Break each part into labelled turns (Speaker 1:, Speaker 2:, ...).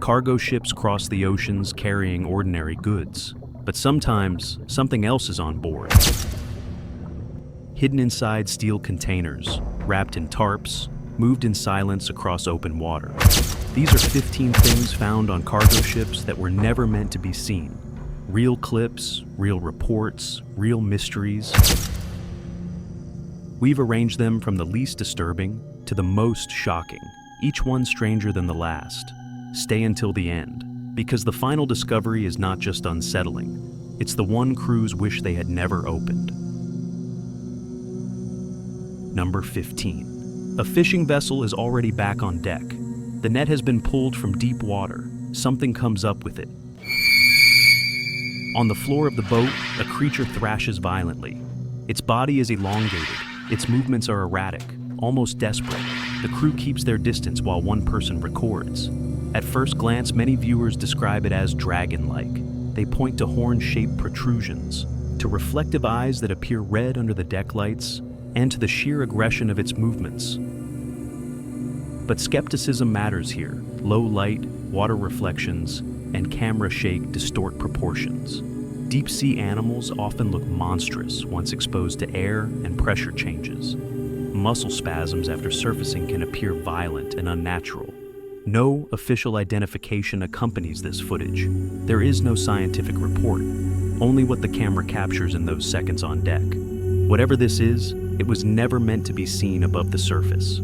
Speaker 1: Cargo ships cross the oceans carrying ordinary goods, but sometimes something else is on board. Hidden inside steel containers, wrapped in tarps, moved in silence across open water. These are 15 things found on cargo ships that were never meant to be seen. Real clips, real reports, real mysteries. We've arranged them from the least disturbing to the most shocking, each one stranger than the last. Stay until the end, because the final discovery is not just unsettling, it's the one crews wish they had never opened. Number 15. A fishing vessel is already back on deck. The net has been pulled from deep water. Something comes up with it. On the floor of the boat, a creature thrashes violently. Its body is elongated. Its movements are erratic, almost desperate. The crew keeps their distance while one person records. At first glance, many viewers describe it as dragon-like. They point to horn-shaped protrusions, to reflective eyes that appear red under the deck lights, and to the sheer aggression of its movements. But skepticism matters here. Low light, water reflections, and camera shake distort proportions. Deep-sea animals often look monstrous once exposed to air and pressure changes. Muscle spasms after surfacing can appear violent and unnatural. No official identification accompanies this footage. There is no scientific report, only what the camera captures in those seconds on deck. Whatever this is, it was never meant to be seen above the surface.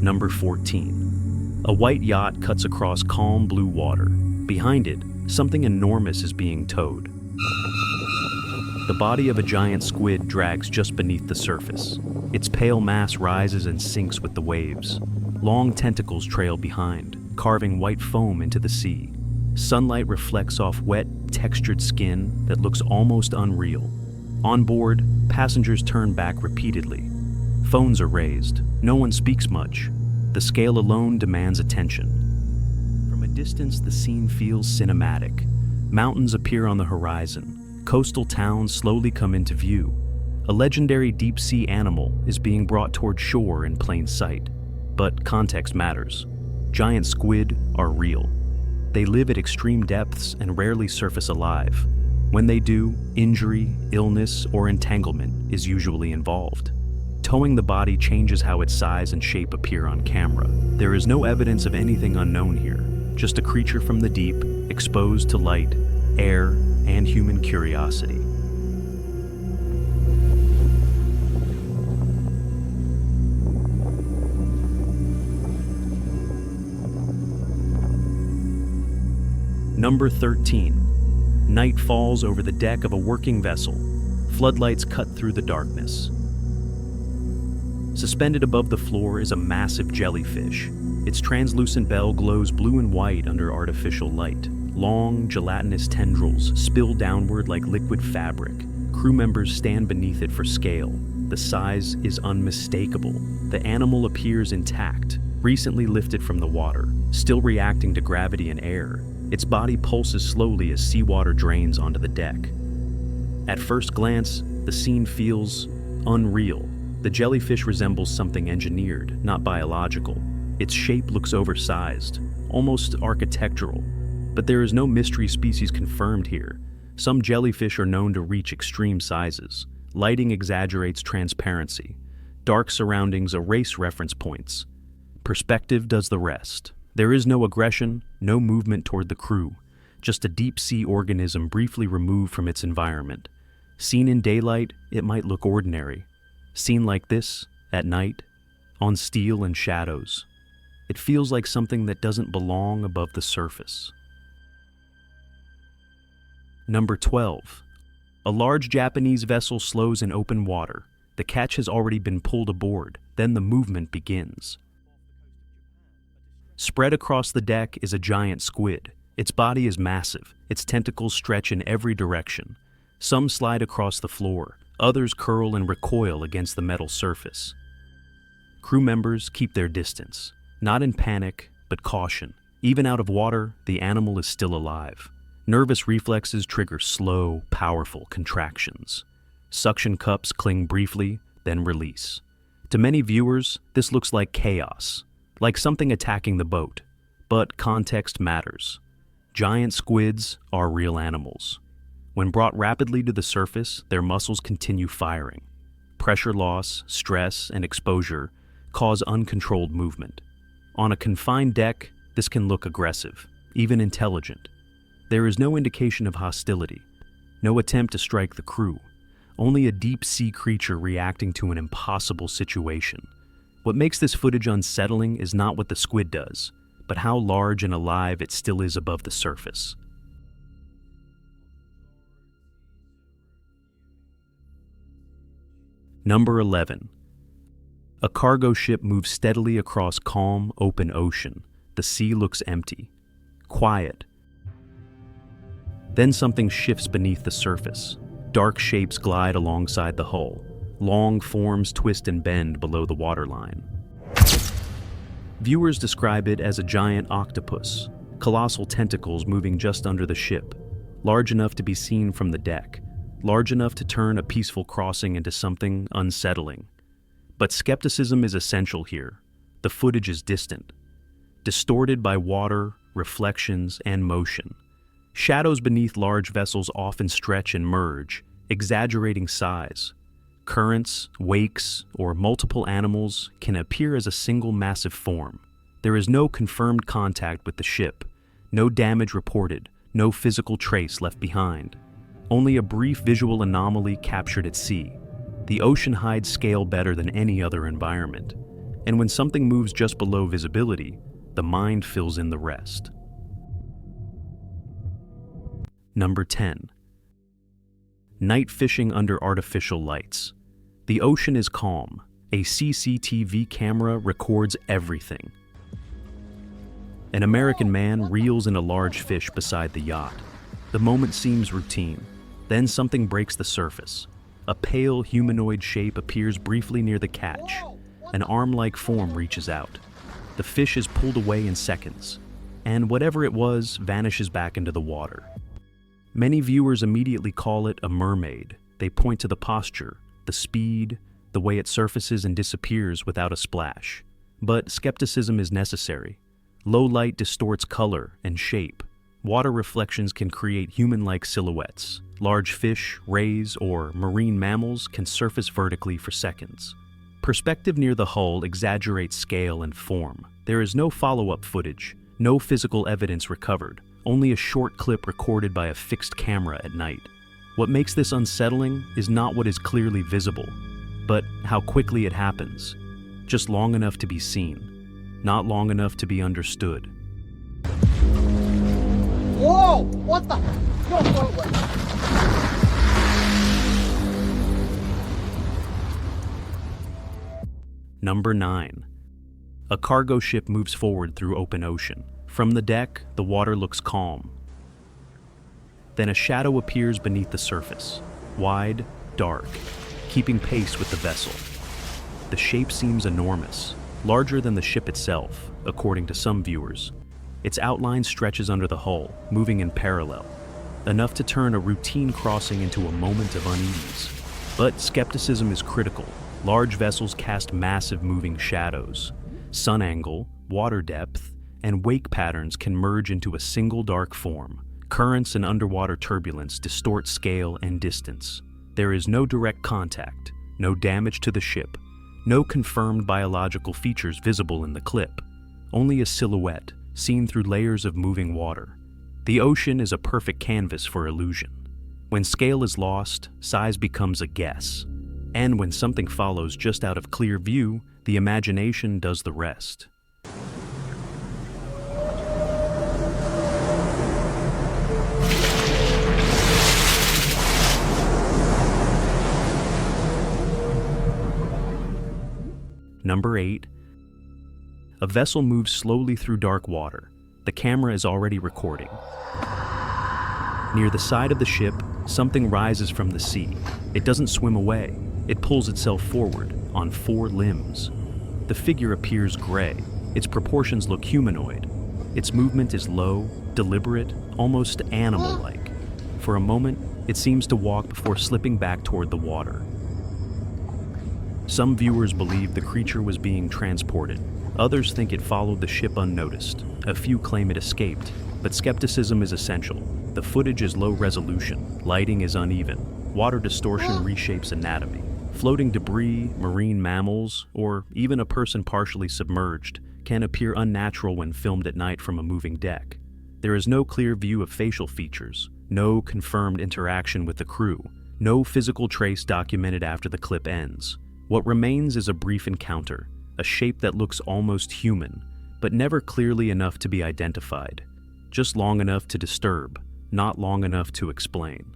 Speaker 1: Number 14. A white yacht cuts across calm blue water. Behind it, something enormous is being towed. The body of a giant squid drags just beneath the surface. Its pale mass rises and sinks with the waves. Long tentacles trail behind, carving white foam into the sea. Sunlight reflects off wet, textured skin that looks almost unreal. On board, passengers turn back repeatedly. Phones are raised. No one speaks much. The scale alone demands attention. From a distance, the scene feels cinematic. Mountains appear on the horizon. Coastal towns slowly come into view. A legendary deep-sea animal is being brought toward shore in plain sight. But context matters. Giant squid are real. They live at extreme depths and rarely surface alive. When they do, injury, illness, or entanglement is usually involved. Towing the body changes how its size and shape appear on camera. There is no evidence of anything unknown here, just a creature from the deep, exposed to light, air, and human curiosity. Number 13. Night falls over the deck of a working vessel. Floodlights cut through the darkness. Suspended above the floor is a massive jellyfish. Its translucent bell glows blue and white under artificial light. Long, gelatinous tendrils spill downward like liquid fabric. Crew members stand beneath it for scale. The size is unmistakable. The animal appears intact, recently lifted from the water, still reacting to gravity and air. Its body pulses slowly as seawater drains onto the deck. At first glance, the scene feels unreal. The jellyfish resembles something engineered, not biological. Its shape looks oversized, almost architectural. But there is no mystery species confirmed here. Some jellyfish are known to reach extreme sizes. Lighting exaggerates transparency. Dark surroundings erase reference points. Perspective does the rest. There is no aggression, no movement toward the crew, just a deep-sea organism briefly removed from its environment. Seen in daylight, it might look ordinary. Seen like this, at night, on steel and shadows, it feels like something that doesn't belong above the surface. Number 12. A large Japanese vessel slows in open water. The catch has already been pulled aboard, then the movement begins. Spread across the deck is a giant squid. Its body is massive. Its tentacles stretch in every direction. Some slide across the floor. Others curl and recoil against the metal surface. Crew members keep their distance, not in panic, but caution. Even out of water, the animal is still alive. Nervous reflexes trigger slow, powerful contractions. Suction cups cling briefly, then release. To many viewers, this looks like chaos, like something attacking the boat. But context matters. Giant squids are real animals. When brought rapidly to the surface, their muscles continue firing. Pressure loss, stress, and exposure cause uncontrolled movement. On a confined deck, this can look aggressive, even intelligent. There is no indication of hostility, no attempt to strike the crew, only a deep-sea creature reacting to an impossible situation. What makes this footage unsettling is not what the squid does, but how large and alive it still is above the surface. Number 11. A cargo ship moves steadily across calm, open ocean. The sea looks empty, quiet. Then something shifts beneath the surface. Dark shapes glide alongside the hull. Long forms twist and bend below the waterline. Viewers describe it as a giant octopus, colossal tentacles moving just under the ship, large enough to be seen from the deck, large enough to turn a peaceful crossing into something unsettling. But skepticism is essential here. The footage is distant, distorted by water, reflections, and motion. Shadows beneath large vessels often stretch and merge, exaggerating size. Currents, wakes, or multiple animals can appear as a single massive form. There is no confirmed contact with the ship, no damage reported, no physical trace left behind. Only a brief visual anomaly captured at sea. The ocean hides scale better than any other environment. And when something moves just below visibility, the mind fills in the rest. Number 10. Night fishing under artificial lights. The ocean is calm. A CCTV camera records everything. An American man reels in a large fish beside the yacht. The moment seems routine. Then something breaks the surface. A pale humanoid shape appears briefly near the catch. An arm-like form reaches out. The fish is pulled away in seconds, and whatever it was vanishes back into the water. Many viewers immediately call it a mermaid. They point to the posture, the speed, the way it surfaces and disappears without a splash. But skepticism is necessary. Low light distorts color and shape. Water reflections can create human-like silhouettes. Large fish, rays, or marine mammals can surface vertically for seconds. Perspective near the hull exaggerates scale and form. There is no follow-up footage, no physical evidence recovered, only a short clip recorded by a fixed camera at night. What makes this unsettling is not what is clearly visible, but how quickly it happens. Just long enough to be seen, not long enough to be understood.
Speaker 2: Whoa! What the? No.
Speaker 1: Number 9. A cargo ship moves forward through open ocean. From the deck, the water looks calm. Then a shadow appears beneath the surface, wide, dark, keeping pace with the vessel. The shape seems enormous, larger than the ship itself, according to some viewers. Its outline stretches under the hull, moving in parallel, enough to turn a routine crossing into a moment of unease. But skepticism is critical. Large vessels cast massive moving shadows. Sun angle, water depth, and wake patterns can merge into a single dark form. Currents and underwater turbulence distort scale and distance. There is no direct contact, no damage to the ship, no confirmed biological features visible in the clip, only a silhouette seen through layers of moving water. The ocean is a perfect canvas for illusion. When scale is lost, size becomes a guess. And when something follows just out of clear view, the imagination does the rest. Number 8. A vessel moves slowly through dark water. The camera is already recording. Near the side of the ship, something rises from the sea. It doesn't swim away. It pulls itself forward on 4 limbs. The figure appears gray. Its proportions look humanoid. Its movement is low, deliberate, almost animal-like. For a moment, it seems to walk before slipping back toward the water. Some viewers believe the creature was being transported. Others think it followed the ship unnoticed. A few claim it escaped, but skepticism is essential. The footage is low resolution, lighting is uneven, water distortion reshapes anatomy. Floating debris, marine mammals, or even a person partially submerged can appear unnatural when filmed at night from a moving deck. There is no clear view of facial features, no confirmed interaction with the crew, no physical trace documented after the clip ends. What remains is a brief encounter, a shape that looks almost human, but never clearly enough to be identified. Just long enough to disturb, not long enough to explain.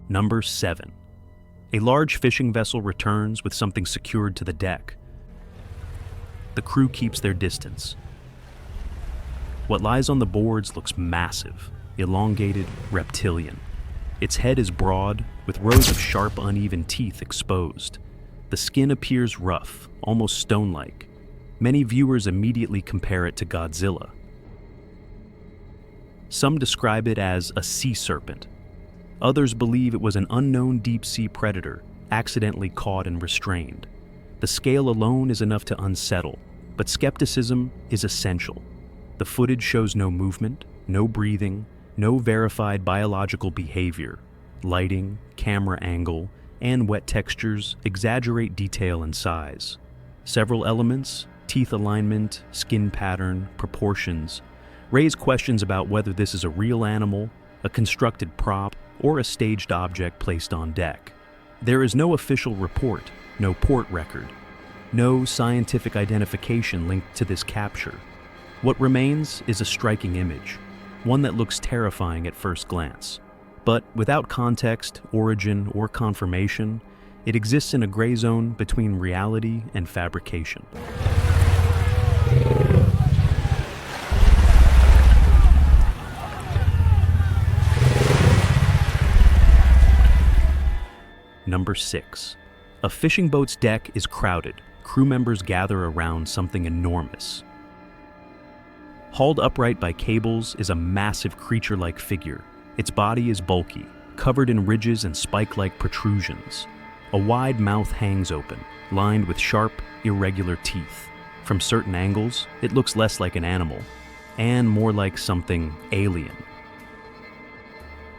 Speaker 1: Number 7. A large fishing vessel returns with something secured to the deck. The crew keeps their distance. What lies on the boards looks massive, elongated, reptilian. Its head is broad, with rows of sharp, uneven teeth exposed. The skin appears rough, almost stone-like. Many viewers immediately compare it to Godzilla. Some describe it as a sea serpent. Others believe it was an unknown deep-sea predator, accidentally caught and restrained. The scale alone is enough to unsettle, but skepticism is essential. The footage shows no movement, no breathing, no verified biological behavior. Lighting, camera angle, and wet textures exaggerate detail and size. Several elements, teeth alignment, skin pattern, proportions, raise questions about whether this is a real animal, a constructed prop, or a staged object placed on deck. There is no official report, no port record, no scientific identification linked to this capture. What remains is a striking image, one that looks terrifying at first glance. But without context, origin, or confirmation, it exists in a gray zone between reality and fabrication. Number 6. A fishing boat's deck is crowded. Crew members gather around something enormous. Hauled upright by cables is a massive creature-like figure. Its body is bulky, covered in ridges and spike-like protrusions. A wide mouth hangs open, lined with sharp, irregular teeth. From certain angles, it looks less like an animal, and more like something alien.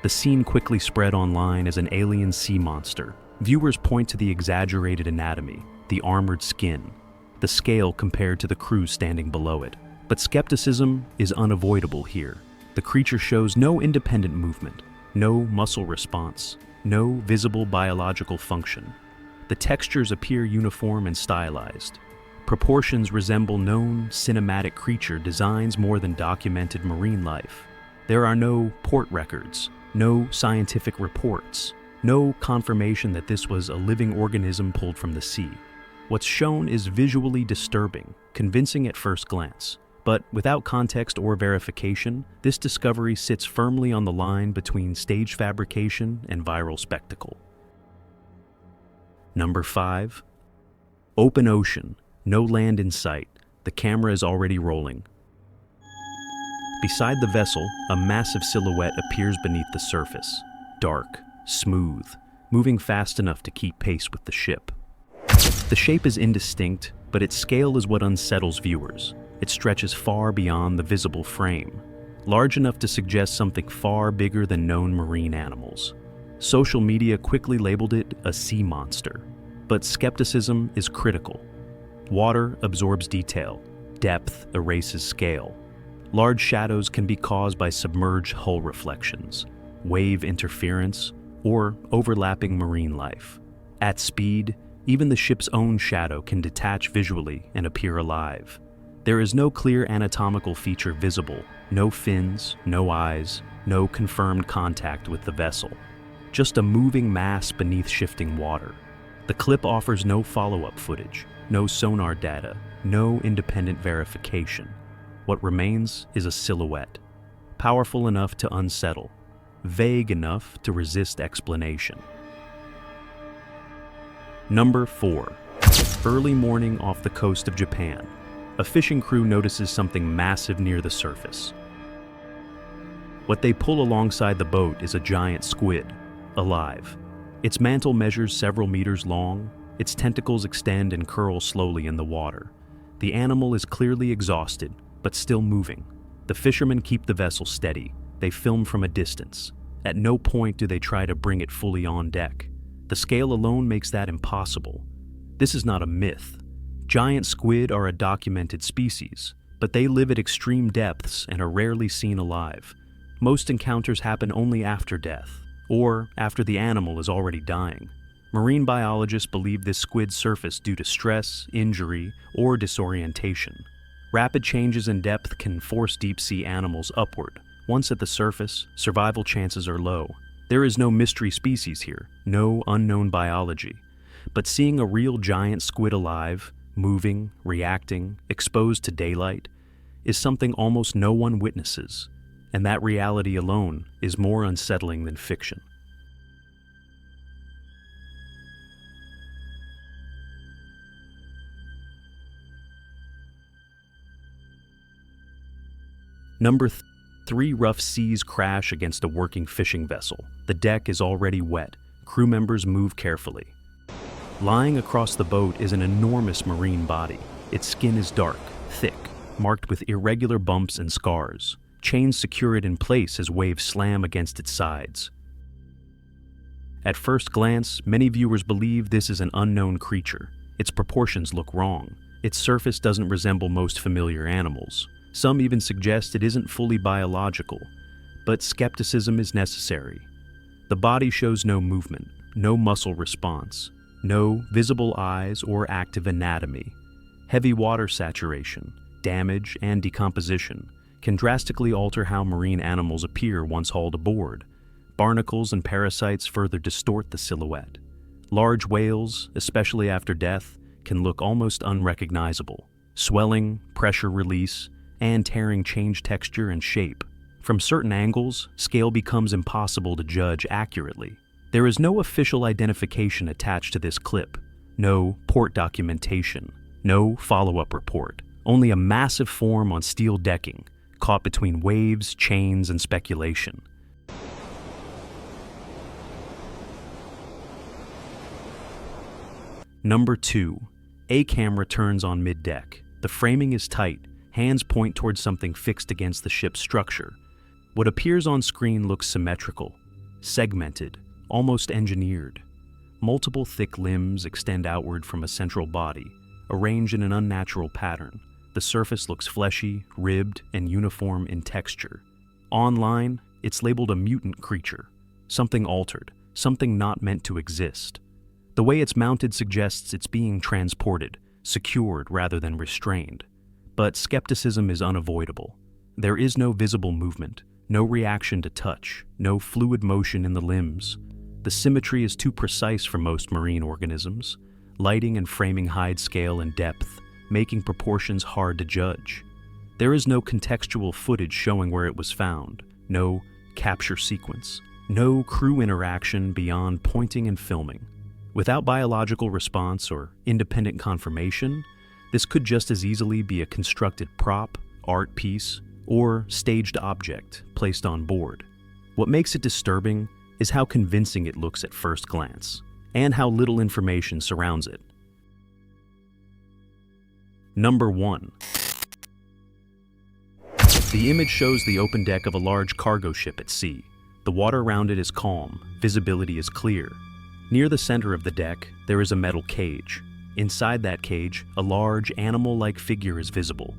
Speaker 1: The scene quickly spread online as an alien sea monster. Viewers point to the exaggerated anatomy, the armored skin, the scale compared to the crew standing below it. But skepticism is unavoidable here. The creature shows no independent movement, no muscle response, no visible biological function. The textures appear uniform and stylized. Proportions resemble known cinematic creature designs more than documented marine life. There are no port records, no scientific reports, no confirmation that this was a living organism pulled from the sea. What's shown is visually disturbing, convincing at first glance. But without context or verification, this discovery sits firmly on the line between stage fabrication and viral spectacle. Number 5. Open ocean, no land in sight. The camera is already rolling. Beside the vessel, a massive silhouette appears beneath the surface. Dark, smooth, moving fast enough to keep pace with the ship. The shape is indistinct, but its scale is what unsettles viewers. It stretches far beyond the visible frame, large enough to suggest something far bigger than known marine animals. Social media quickly labeled it a sea monster, but skepticism is critical. Water absorbs detail, depth erases scale. Large shadows can be caused by submerged hull reflections, wave interference, or overlapping marine life. At speed, even the ship's own shadow can detach visually and appear alive. There is no clear anatomical feature visible, no fins, no eyes, no confirmed contact with the vessel. Just a moving mass beneath shifting water. The clip offers no follow-up footage, no sonar data, no independent verification. What remains is a silhouette, powerful enough to unsettle, vague enough to resist explanation. Number 4. Early morning off the coast of Japan. A fishing crew notices something massive near the surface. What they pull alongside the boat is a giant squid, alive. Its mantle measures several meters long, its tentacles extend and curl slowly in the water. The animal is clearly exhausted, but still moving. The fishermen keep the vessel steady. They film from a distance. At no point do they try to bring it fully on deck. The scale alone makes that impossible. This is not a myth. Giant squid are a documented species, but they live at extreme depths and are rarely seen alive. Most encounters happen only after death, or after the animal is already dying. Marine biologists believe this squid surfaced due to stress, injury, or disorientation. Rapid changes in depth can force deep-sea animals upward. Once at the surface, survival chances are low. There is no mystery species here, no unknown biology. But seeing a real giant squid alive, moving, reacting, exposed to daylight, is something almost no one witnesses, and that reality alone is more unsettling than fiction. Number 3. Rough seas crash against a working fishing vessel. The deck is already wet. Crew members move carefully. Lying across the boat is an enormous marine body. Its skin is dark, thick, marked with irregular bumps and scars. Chains secure it in place as waves slam against its sides. At first glance, many viewers believe this is an unknown creature. Its proportions look wrong. Its surface doesn't resemble most familiar animals. Some even suggest it isn't fully biological, but skepticism is necessary. The body shows no movement, no muscle response, no visible eyes or active anatomy. Heavy water saturation, damage, and decomposition can drastically alter how marine animals appear once hauled aboard. Barnacles and parasites further distort the silhouette. Large whales, especially after death, can look almost unrecognizable. Swelling, pressure release, and tearing change texture and shape. From certain angles, scale becomes impossible to judge accurately. There is no official identification attached to this clip, no port documentation, no follow-up report, only a massive form on steel decking, caught between waves, chains, and speculation. Number 2. A camera turns on mid-deck. The framing is tight. Hands point towards something fixed against the ship's structure. What appears on screen looks symmetrical, segmented, almost engineered. Multiple thick limbs extend outward from a central body, arranged in an unnatural pattern. The surface looks fleshy, ribbed, and uniform in texture. Online, it's labeled a mutant creature, something altered, something not meant to exist. The way it's mounted suggests it's being transported, secured rather than restrained. But skepticism is unavoidable. There is no visible movement, no reaction to touch, no fluid motion in the limbs. The symmetry is too precise for most marine organisms. Lighting and framing hide scale and depth, making proportions hard to judge. There is no contextual footage showing where it was found, no capture sequence, no crew interaction beyond pointing and filming. Without biological response or independent confirmation, this could just as easily be a constructed prop, art piece, or staged object placed on board. What makes it disturbing is how convincing it looks at first glance, and how little information surrounds it. Number 1. The image shows the open deck of a large cargo ship at sea. The water around it is calm, visibility is clear. Near the center of the deck, there is a metal cage. Inside that cage, a large, animal-like figure is visible.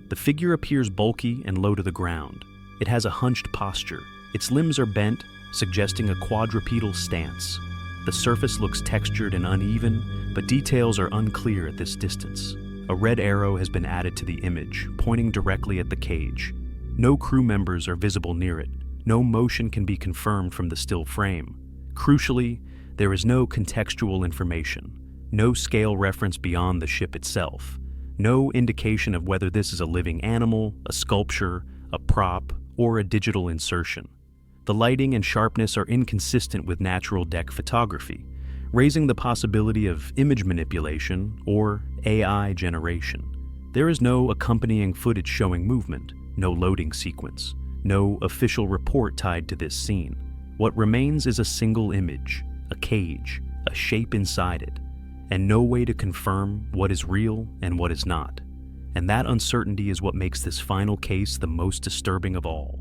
Speaker 1: The figure appears bulky and low to the ground. It has a hunched posture. Its limbs are bent, suggesting a quadrupedal stance. The surface looks textured and uneven, but details are unclear at this distance. A red arrow has been added to the image, pointing directly at the cage. No crew members are visible near it. No motion can be confirmed from the still frame. Crucially, there is no contextual information. No scale reference beyond the ship itself. No indication of whether this is a living animal, a sculpture, a prop, or a digital insertion. The lighting and sharpness are inconsistent with natural deck photography, raising the possibility of image manipulation or AI generation. There is no accompanying footage showing movement, no loading sequence, no official report tied to this scene. What remains is a single image, a cage, a shape inside it, and no way to confirm what is real and what is not. And that uncertainty is what makes this final case the most disturbing of all.